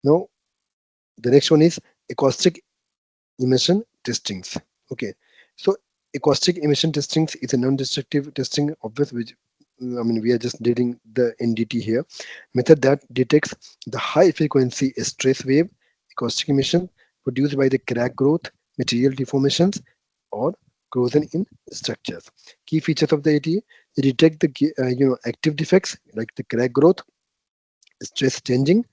Now the next one is acoustic emission testings. Okay, so acoustic emission testings is a non-destructive testing of which we are just reading the NDT here method that detects the high frequency stress wave acoustic emission produced by the crack growth, material deformations, or corrosion in structures. Key features of the AT: they detect the active defects like the crack growth, stress changing,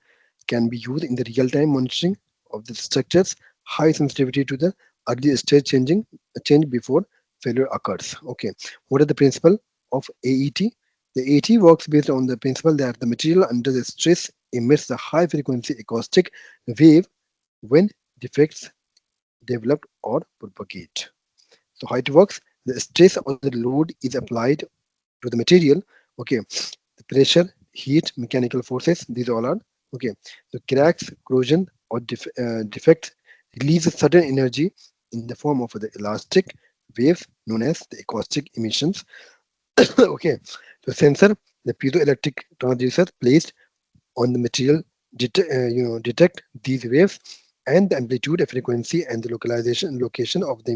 can be used in the real-time monitoring of the structures, high sensitivity to the early stage change before failure occurs. Okay, what are the principle of AET? The AET works based on the principle that the material under the stress emits the high frequency acoustic wave when defects develop or propagate. So how it works? The stress or the load is applied to the material. Okay, the pressure, heat, mechanical forces, these all are okay. The cracks, corrosion, or defects release a sudden energy in the form of the elastic waves known as the acoustic emissions. Okay, so sensor, the piezoelectric transducer placed on the material detect these waves, and the amplitude, frequency, and the localization location of the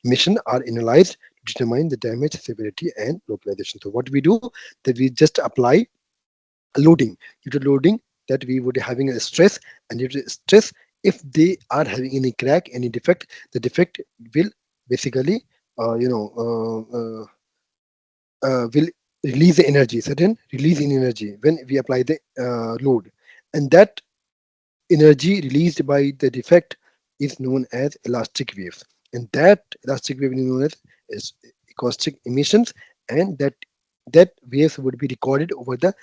emission are analyzed to determine the damage severity and localization. So what we do, that we just apply loading. Due to loading, that we would having a stress, and due to stress, if they are having any crack, any defect, the defect will basically will release the energy, certain release in energy when we apply the load, and that energy released by the defect is known as elastic waves, and that elastic wave is known as acoustic emissions, and that waves would be recorded over the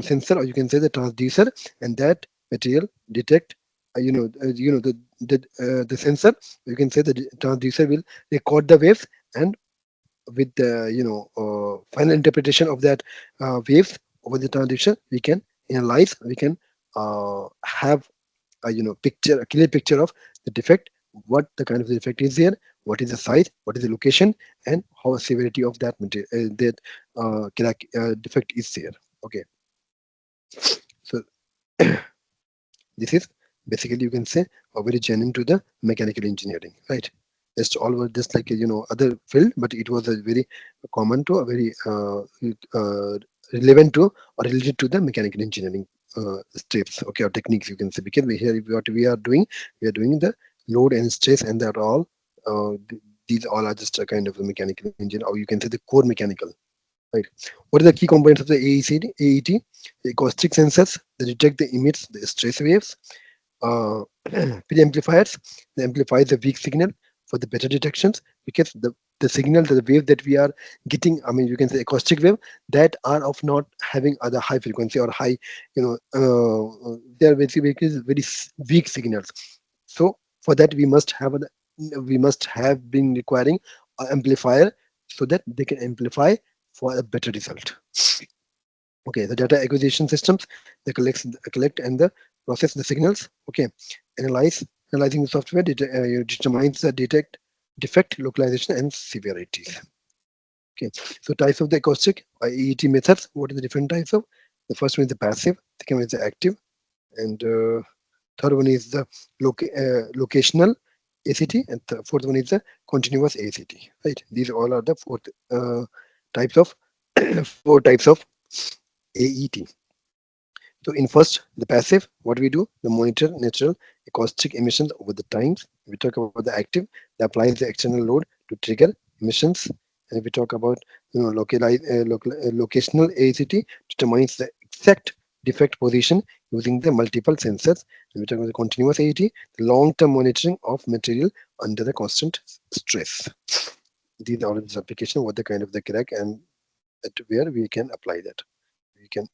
sensor, or you can say the transducer, and that material detect the sensor, you can say the transducer will record the waves, and with the final interpretation of that waves over the transducer, we can analyze, we can have picture, a clear picture of the defect, what the kind of defect is there, what is the size, what is the location, and how severity of that material that defect is there. Okay, so this is basically, you can say, a very genuine to the mechanical engineering, right? Just all were just like other field, but it was a very common to a very relevant to or related to the mechanical engineering steps, okay, or techniques, you can say, because we here what we are doing the load and stress, and that all these all are just a kind of a mechanical engine, or you can say the core mechanical, right? What are the key components of the AET? The acoustic sensors, they detect the emits the stress waves. uh, Preamplifiers, they amplify the weak signal for the better detections, because the signal, the wave that we are getting, you can say acoustic wave, that are of not having other high frequency or high, they are basically very weak signals. So for that we must have been requiring an amplifier, so that they can amplify for a better result. Okay, the data acquisition systems, they collect and the process the signals. Okay, analyzing the software determines the defect localization and severities. Okay, so types of the acoustic AET methods. What are the different types of? The first one is the passive, second one is the active, and third one is the locational ACT, and fourth one is the continuous ACT. Right, these all are the types of four types of AET. So in first, the passive, what we do, the monitor natural acoustic emissions over the times. We talk about the active, that applies the external load to trigger emissions. And if we talk about locational ACT, determines the exact defect position using the multiple sensors. And we talk about the continuous ACT, the long-term monitoring of material under the constant stress. These are all this application, what the kind of the crack, and at where we can apply that. We can